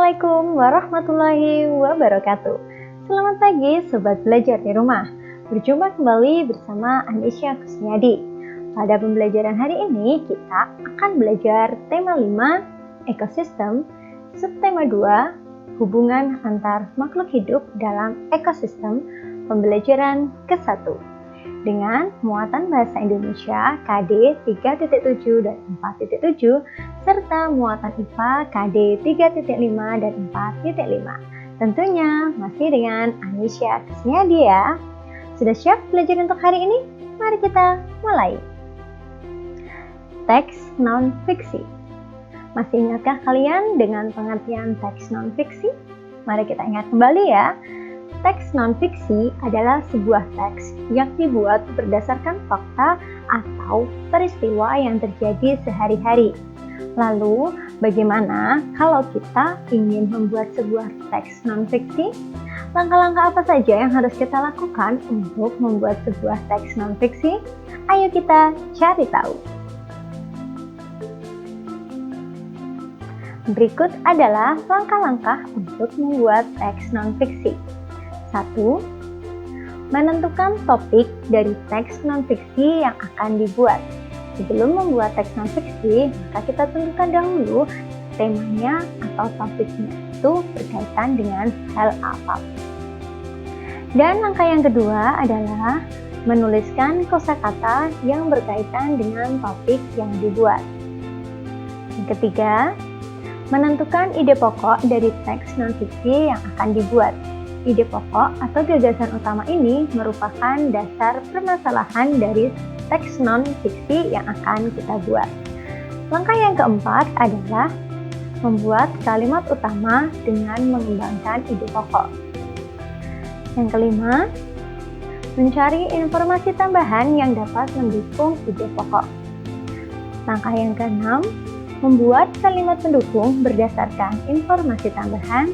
Assalamualaikum warahmatullahi wabarakatuh. Selamat pagi Sobat Belajar di Rumah. Berjumpa kembali bersama Anisya Kusniadi. Pada pembelajaran hari ini kita akan belajar tema 5 ekosistem, subtema 2 hubungan antar makhluk hidup dalam ekosistem, pembelajaran ke-1 dengan muatan bahasa Indonesia KD 3.7 dan 4.7 serta muatan IPA KD 3.5 dan 4.5. Tentunya masih dengan Anisya Kusniadi ya. Sudah siap belajar untuk hari ini? Mari kita mulai. Teks non-fiksi. Masih ingatkah kalian dengan pengertian teks non-fiksi? Mari kita ingat kembali ya. Teks non-fiksi adalah sebuah teks yang dibuat berdasarkan fakta atau peristiwa yang terjadi sehari-hari. Lalu, bagaimana kalau kita ingin membuat sebuah teks non-fiksi? Langkah-langkah apa saja yang harus kita lakukan untuk membuat sebuah teks non-fiksi? Ayo kita cari tahu. Berikut adalah langkah-langkah untuk membuat teks non-fiksi. 1. Menentukan topik dari teks non-fiksi yang akan dibuat. Sebelum membuat teks non-fiksi, maka kita tentukan dahulu temanya atau topiknya itu berkaitan dengan hal apa. Dan langkah yang kedua adalah menuliskan kosakata yang berkaitan dengan topik yang dibuat. Yang ketiga, menentukan ide pokok dari teks non-fiksi yang akan dibuat. Ide pokok atau gagasan utama ini merupakan dasar permasalahan dari teks non-fiksi yang akan kita buat. Langkah yang keempat adalah membuat kalimat utama dengan mengembangkan ide pokok. Yang kelima, mencari informasi tambahan yang dapat mendukung ide pokok. Langkah yang keenam, membuat kalimat pendukung berdasarkan informasi tambahan.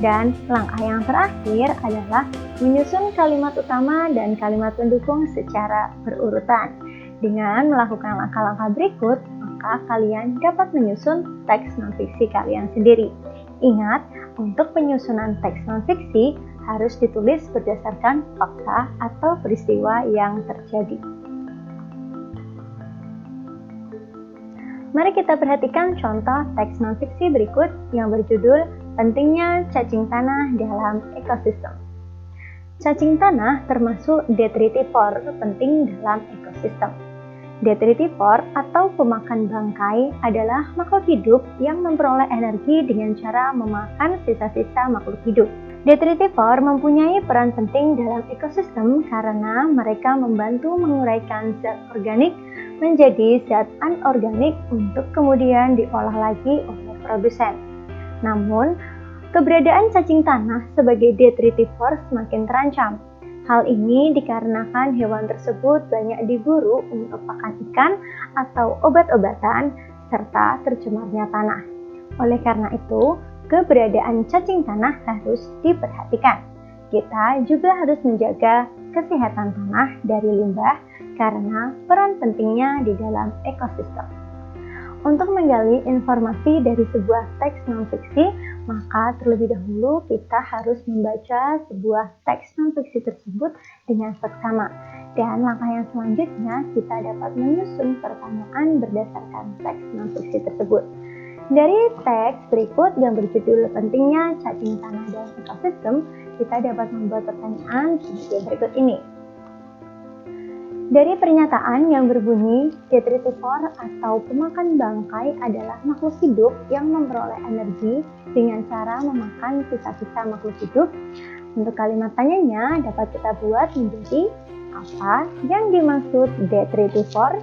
Dan langkah yang terakhir adalah menyusun kalimat utama dan kalimat pendukung secara berurutan. Dengan melakukan langkah-langkah berikut, maka kalian dapat menyusun teks non-fiksi kalian sendiri. Ingat, untuk penyusunan teks non-fiksi harus ditulis berdasarkan fakta atau peristiwa yang terjadi. Mari kita perhatikan contoh teks non-fiksi berikut yang berjudul Pentingnya Cacing Tanah dalam Ekosistem. Cacing tanah termasuk detritivor penting dalam ekosistem. Detritivor atau pemakan bangkai adalah makhluk hidup yang memperoleh energi dengan cara memakan sisa-sisa makhluk hidup. Detritivor mempunyai peran penting dalam ekosistem karena mereka membantu menguraikan zat organik menjadi zat anorganik untuk kemudian diolah lagi oleh produsen. Namun, keberadaan cacing tanah sebagai detritivor semakin terancam. Hal ini dikarenakan hewan tersebut banyak diburu untuk pakan ikan atau obat-obatan serta tercemarnya tanah. Oleh karena itu, keberadaan cacing tanah harus diperhatikan. Kita juga harus menjaga kesehatan tanah dari limbah karena peran pentingnya di dalam ekosistem. Untuk menggali informasi dari sebuah teks non-fiksi, maka terlebih dahulu kita harus membaca sebuah teks non-fiksi tersebut dengan seksama. Dan langkah yang selanjutnya, kita dapat menyusun pertanyaan berdasarkan teks non-fiksi tersebut. Dari teks berikut yang berjudul Pentingnya Cacing Tanah dalam Ekosistem, kita dapat membuat pertanyaan sebagai berikut ini. Dari pernyataan yang berbunyi, detritivor atau pemakan bangkai adalah makhluk hidup yang memperoleh energi dengan cara memakan sisa-sisa makhluk hidup. Untuk kalimat tanyanya dapat kita buat menjadi apa yang dimaksud detritivor.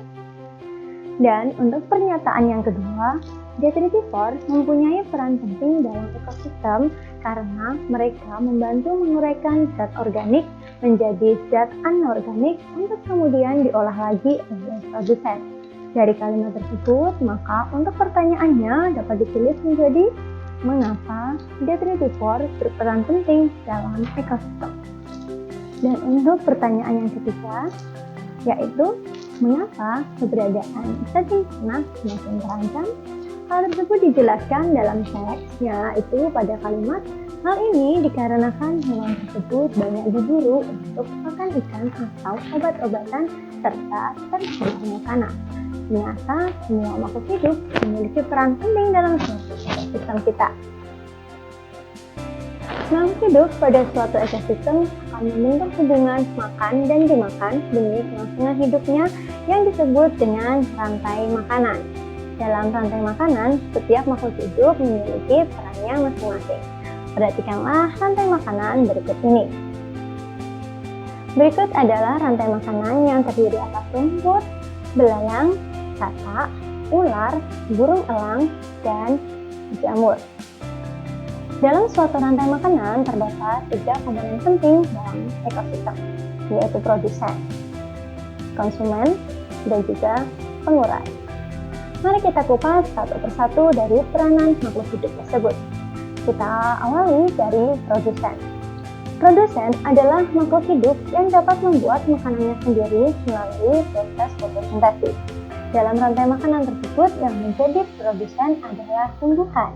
Dan untuk pernyataan yang kedua, detritivor mempunyai peran penting dalam ekosistem karena mereka membantu menguraikan zat organik menjadi zat anorganik untuk kemudian diolah lagi oleh produsen. Dari kalimat tersebut, maka untuk pertanyaannya dapat ditulis menjadi mengapa detritivor berperan penting dalam ekosistem. Dan untuk pertanyaan yang ketiga, yaitu mengapa keberadaan cacing tanah semakin terancam Hal tersebut dijelaskan dalam teks, yaitu pada kalimat hal ini dikarenakan hewan tersebut banyak diburu untuk makan ikan atau obat-obatan serta tercemar makanan. Ternyata semua makhluk hidup memiliki peran penting dalam suatu ekosistem kita. Makhluk hidup pada suatu ekosistem akan membentuk hubungan makan dan dimakan demi kelangsungan hidupnya yang disebut dengan rantai makanan. Dalam rantai makanan, setiap makhluk hidup memiliki perannya masing-masing. Perhatikanlah rantai makanan berikut ini. Berikut adalah rantai makanan yang terdiri atas rumput, belalang, katak, ular, burung elang, dan jamur. Dalam suatu rantai makanan terdapat 3 komponen penting dalam ekosistem, yaitu produsen, konsumen, dan juga pengurai. Mari kita kupas satu persatu dari peranan makhluk hidup tersebut. Kita awali dari produsen. Produsen adalah makhluk hidup yang dapat membuat makanannya sendiri melalui proses fotosintesis. Dalam rantai makanan tersebut, yang menjadi produsen adalah tumbuhan.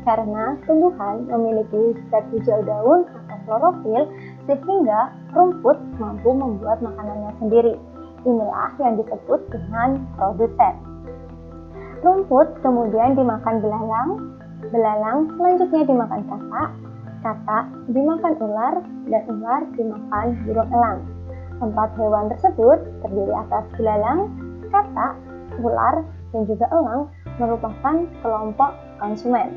Karena tumbuhan memiliki zat hijau daun atau klorofil, sehingga rumput mampu membuat makanannya sendiri. Inilah yang disebut dengan produsen. Rumput kemudian dimakan belalang selanjutnya dimakan katak dimakan ular, dan ular dimakan burung elang. 4 hewan tersebut terdiri atas belalang, katak, ular, dan juga elang merupakan kelompok konsumen.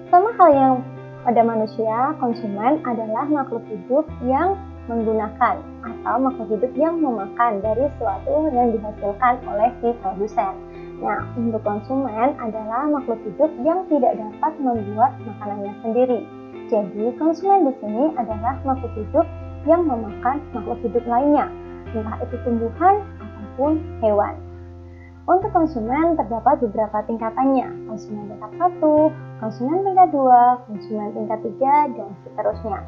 Sama halnya pada manusia, konsumen adalah makhluk hidup yang menggunakan atau makhluk hidup yang memakan dari sesuatu yang dihasilkan oleh si produsen. Nah, untuk konsumen adalah makhluk hidup yang tidak dapat membuat makanannya sendiri. Jadi, konsumen di sini adalah makhluk hidup yang memakan makhluk hidup lainnya, entah itu tumbuhan ataupun hewan. Untuk konsumen terdapat beberapa tingkatannya, konsumen tingkat 1, konsumen tingkat 2, konsumen tingkat 3, dan seterusnya.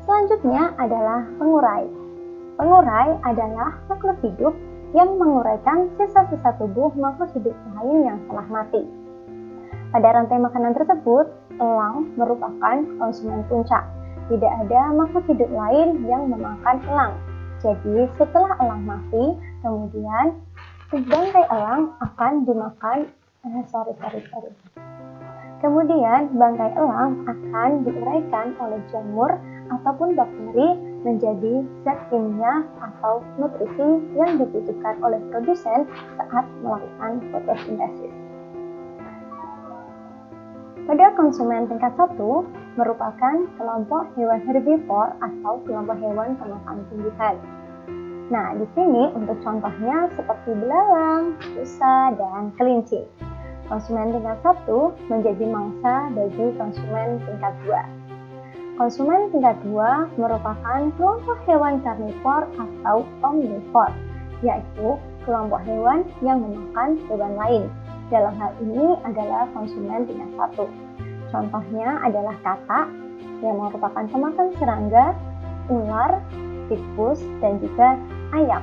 Selanjutnya adalah pengurai. Pengurai adalah makhluk hidup yang menguraikan sisa-sisa tubuh makhluk hidup lain yang telah mati. Pada rantai makanan tersebut, elang merupakan konsumen puncak. Tidak ada makhluk hidup lain yang memakan elang. Jadi, setelah elang mati, kemudian bangkai elang akan dimakan. Kemudian, bangkai elang akan diuraikan oleh jamur ataupun bakteri menjadi zat kimia atau nutrisi yang dibutuhkan oleh produsen saat melakukan fotosintesis. Pada konsumen tingkat 1 merupakan kelompok hewan herbivor atau kelompok hewan pemakan tumbuhan. Nah, di sini untuk contohnya seperti belalang, rusa, dan kelinci. Konsumen tingkat 1 menjadi mangsa bagi konsumen tingkat 2. Konsumen tingkat 2 merupakan kelompok hewan karnivor atau omnivor, yaitu kelompok hewan yang memakan hewan lain. Dalam hal ini adalah konsumen tingkat 1. Contohnya adalah katak yang merupakan pemakan serangga, ular, tikus, dan juga ayam.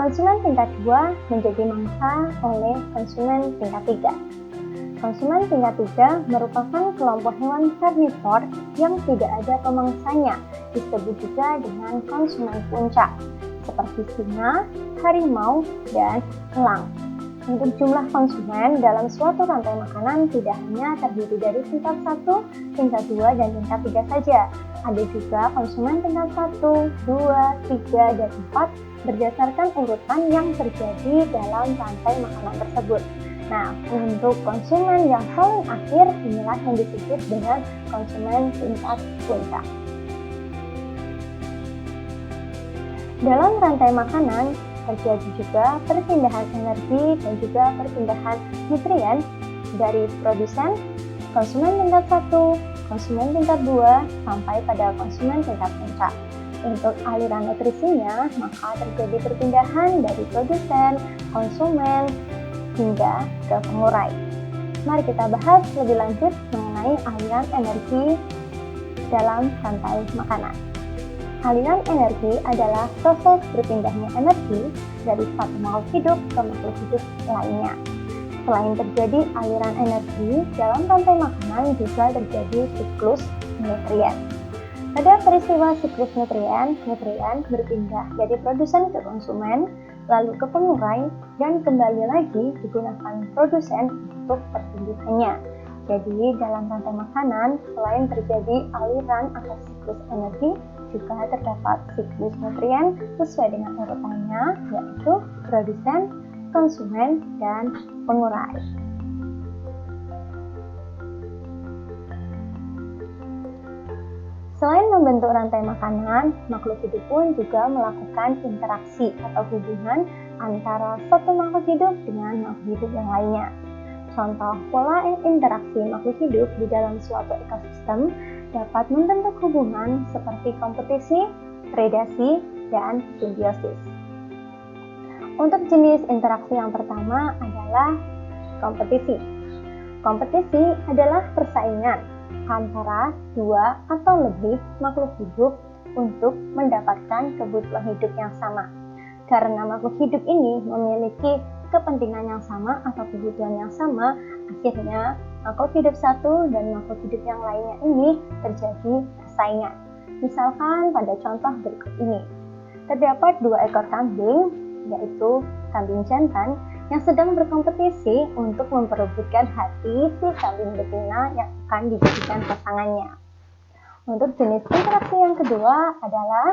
Konsumen tingkat 2 menjadi mangsa oleh konsumen tingkat 3. Konsumen tingkat 3 merupakan kelompok hewan karnivor yang tidak ada pemangsanya, disebut juga dengan konsumen puncak, seperti singa, harimau, dan elang. Untuk jumlah konsumen dalam suatu rantai makanan tidak hanya terdiri dari tingkat 1, tingkat 2, dan tingkat 3 saja. Ada juga konsumen tingkat 1, 2, 3, dan 4 berdasarkan urutan yang terjadi dalam rantai makanan tersebut. Nah, untuk konsumen yang paling akhir inilah yang disebut dengan konsumen tingkat puncak. Dalam rantai makanan terjadi juga perpindahan energi dan juga perpindahan nutrien dari produsen, konsumen tingkat 1, konsumen tingkat 2, sampai pada konsumen tingkat puncak. Untuk aliran nutrisinya, maka terjadi perpindahan dari produsen, konsumen, hingga ke pengurai. Mari kita bahas lebih lanjut mengenai aliran energi dalam rantai makanan. Aliran energi adalah proses berpindahnya energi dari satu makhluk hidup ke makhluk hidup lainnya. Selain terjadi aliran energi, dalam rantai makanan juga terjadi siklus nutrien. Pada peristiwa siklus nutrien berpindah dari produsen ke konsumen, lalu ke pengurai, dan kembali lagi digunakan produsen untuk pertumbuhannya. Jadi dalam rantai makanan, selain terjadi aliran atau siklus energi, juga terdapat siklus nutrien sesuai dengan urutannya, yaitu produsen, konsumen, dan pengurai. Selain membentuk rantai makanan, makhluk hidup pun juga melakukan interaksi atau hubungan antara satu makhluk hidup dengan makhluk hidup yang lainnya. Contoh pola interaksi makhluk hidup di dalam suatu ekosistem dapat membentuk hubungan seperti kompetisi, predasi, dan simbiosis. Untuk jenis interaksi yang pertama adalah kompetisi. Kompetisi adalah persaingan antara dua atau lebih makhluk hidup untuk mendapatkan kebutuhan hidup yang sama. Karena makhluk hidup ini memiliki kepentingan yang sama atau kebutuhan yang sama, akhirnya makhluk hidup satu dan makhluk hidup yang lainnya ini terjadi persaingan. Misalkan pada contoh berikut ini, terdapat dua ekor kambing, yaitu kambing jantan yang sedang berkompetisi untuk memperebutkan hati si kambing betina yang akan dijadikan pasangannya. Untuk jenis interaksi yang kedua adalah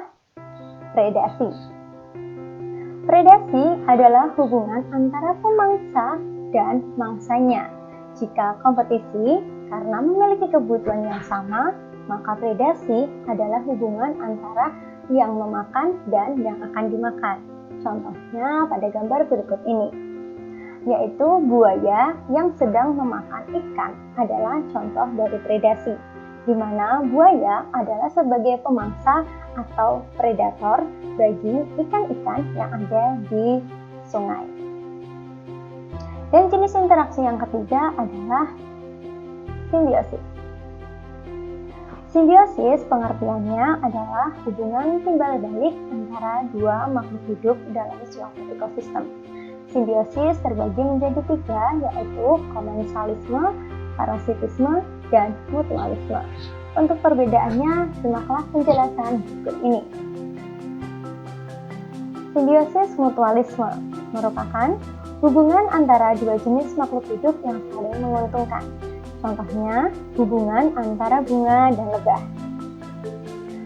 predasi. Predasi adalah hubungan antara pemangsa dan mangsanya. Jika kompetisi karena memiliki kebutuhan yang sama, maka predasi adalah hubungan antara yang memakan dan yang akan dimakan. Contohnya pada gambar berikut ini, yaitu buaya yang sedang memakan ikan adalah contoh dari predasi, di mana buaya adalah sebagai pemangsa atau predator bagi ikan-ikan yang ada di sungai. Dan jenis interaksi yang ketiga adalah simbiosis. Simbiosis pengertiannya adalah hubungan timbal balik antara dua makhluk hidup dalam suatu ekosistem. Simbiosis terbagi menjadi tiga, yaitu komensalisme, parasitisme, dan mutualisme. Untuk perbedaannya, simaklah penjelasan berikut ini. Simbiosis mutualisme merupakan hubungan antara dua jenis makhluk hidup yang saling menguntungkan. Contohnya, hubungan antara bunga dan lebah.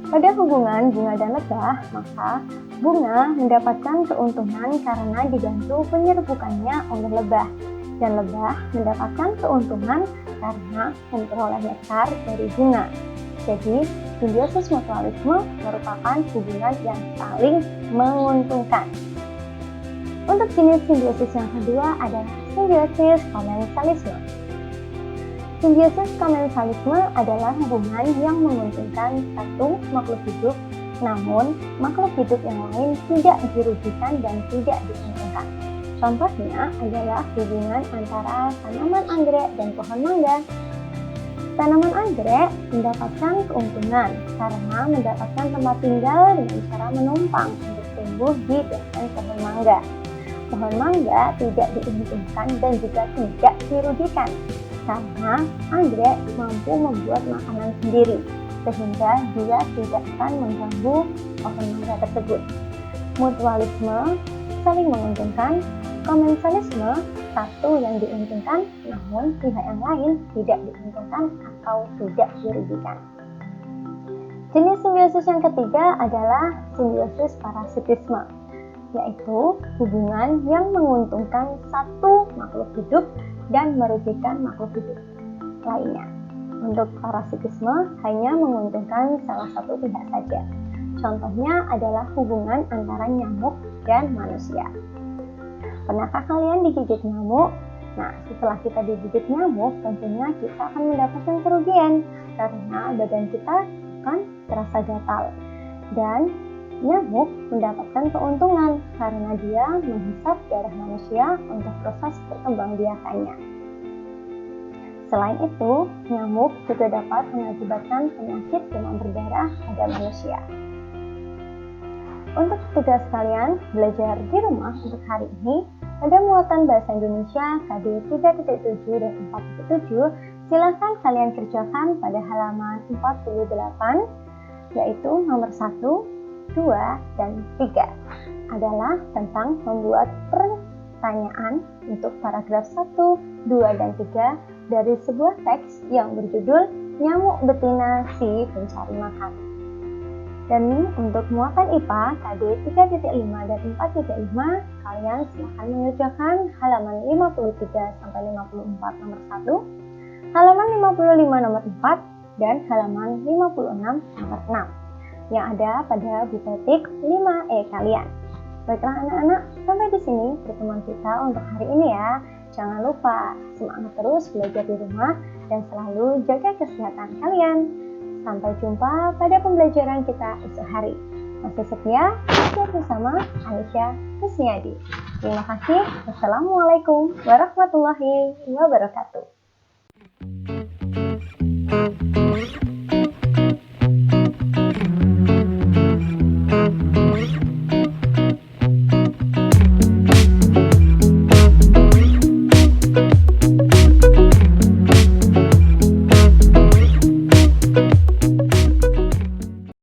Pada hubungan bunga dan lebah, maka bunga mendapatkan keuntungan karena dibantu penyerbukannya oleh lebah, dan lebah mendapatkan keuntungan karena memperoleh nektar dari bunga. Jadi, simbiosis mutualisme merupakan hubungan yang saling menguntungkan. Untuk jenis simbiosis yang kedua adalah simbiosis komensalisme. Simbiosis komensalisme adalah hubungan yang menguntungkan satu makhluk hidup, namun makhluk hidup yang lain tidak dirugikan dan tidak diuntungkan. Contohnya adalah hubungan antara tanaman anggrek dan pohon mangga. Tanaman anggrek mendapatkan keuntungan karena mendapatkan tempat tinggal dengan cara menumpang untuk tumbuh di dahan pohon mangga. Pohon mangga tidak diuntungkan dan juga tidak dirugikan karena anggrek mampu membuat makanan sendiri, sehingga dia tidak akan mengganggu pohon mangga tersebut. Mutualisme saling menguntungkan, komensalisme satu yang diuntungkan, namun pihak yang lain tidak diuntungkan atau tidak dirugikan. Jenis simbiosis yang ketiga adalah simbiosis parasitisme, yaitu hubungan yang menguntungkan satu makhluk hidup dan merugikan makhluk hidup lainnya. Untuk parasitisme hanya menguntungkan salah satu pihak saja. Contohnya adalah hubungan antara nyamuk dan manusia. Pernahkah kalian digigit nyamuk? Nah, setelah kita digigit nyamuk, tentunya kita akan mendapatkan kerugian karena badan kita akan terasa gatal. Dan nyamuk mendapatkan keuntungan karena dia menghisap darah manusia untuk proses perkembangbiakannya. Selain itu, nyamuk juga dapat mengakibatkan penyakit demam berdarah pada manusia. Untuk tugas kalian belajar di rumah untuk hari ini, pada muatan bahasa Indonesia KD 3.7 dan 4.7, silakan kalian kerjakan pada halaman 48, yaitu nomor 1, 2, dan 3. Adalah tentang membuat pertanyaan untuk paragraf 1, 2, dan 3 dari sebuah teks yang berjudul Nyamuk Betina Si Pencari Makan. Dan untuk muatan IPA KD 3.5 dan 4.5, kalian silahkan mengerjakan halaman 53-54 nomor 1, halaman 55 nomor 4, dan halaman 56 nomor 6 yang ada pada buku 5E kalian. Baiklah anak-anak, sampai di sini pertemuan kita untuk hari ini ya. Jangan lupa semangat terus belajar di rumah dan selalu jaga kesehatan kalian. Sampai jumpa pada pembelajaran kita esok hari. Masih setia, belajar bersama Aisyah Kusniadi. Terima kasih. Wassalamualaikum warahmatullahi wabarakatuh.